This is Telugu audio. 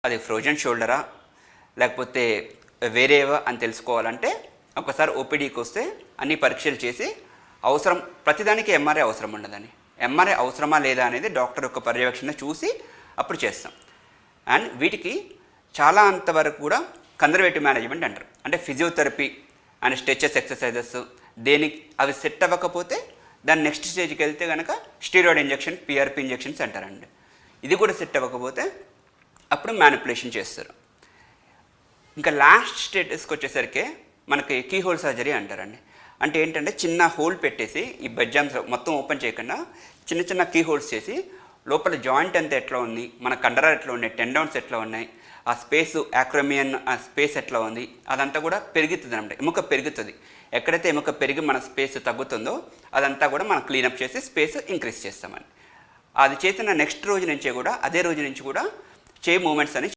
అది ఫ్రోజన్ షోల్డరా లేకపోతే వేరేవా అని తెలుసుకోవాలంటే ఒకసారి ఓపీడీకి వస్తే అన్ని పరీక్షలు చేసి అవసరం ప్రతిదానికి ఎంఆర్ఐ అవసరం ఉండదని, ఎంఆర్ఐ అవసరమా లేదా అనేది డాక్టర్ యొక్క పర్యవేక్షణ చూసి అప్పుడు చేస్తాం. అండ్ వీటికి చాలా అంతవరకు కూడా కన్జర్వేటివ్ మేనేజ్మెంట్ అంటారు. అంటే ఫిజియోథెరపీ అండ్ స్ట్రెచెస్ ఎక్సర్సైజెస్ దేనికి అవి సెట్ అవ్వకపోతే దాని నెక్స్ట్ స్టేజ్కి వెళ్తే కనుక స్టీరాయిడ్ ఇంజెక్షన్, పిఆర్పి ఇంజెక్షన్స్ అంటారండి. ఇది కూడా సెట్ అవ్వకపోతే అప్పుడు మ్యానిపులేషన్ చేస్తారు. ఇంకా లాస్ట్ స్టేటస్కి వచ్చేసరికి మనకి కీ హోల్ సర్జరీ అంటారండి. అంటే ఏంటంటే చిన్న హోల్ పెట్టేసి ఈ బెడ్ జామ్స్ మొత్తం ఓపెన్ చేయకుండా చిన్న చిన్న కీ హోల్స్ చేసి లోపల జాయింట్ అంతా ఎట్లా ఉంది, మన కండరాలు ఎట్లా ఉన్నాయి, టెండౌన్స్ ఎట్లా ఉన్నాయి, ఆ స్పేస్ యాక్రోమియన్ ఆ స్పేస్ ఎట్లా ఉంది అదంతా కూడా పెరుగుతుంది అనమాట. ఎముక పెరుగుతుంది. ఎక్కడైతే ఎముక పెరిగి మన స్పేస్ తగ్గుతుందో అదంతా కూడా మనం క్లీనప్ చేసి స్పేస్ ఇంక్రీజ్ చేస్తామని. అది చేసిన నెక్స్ట్ రోజు నుంచే కూడా అదే రోజు నుంచి కూడా చేయి మూమెంట్స్ అని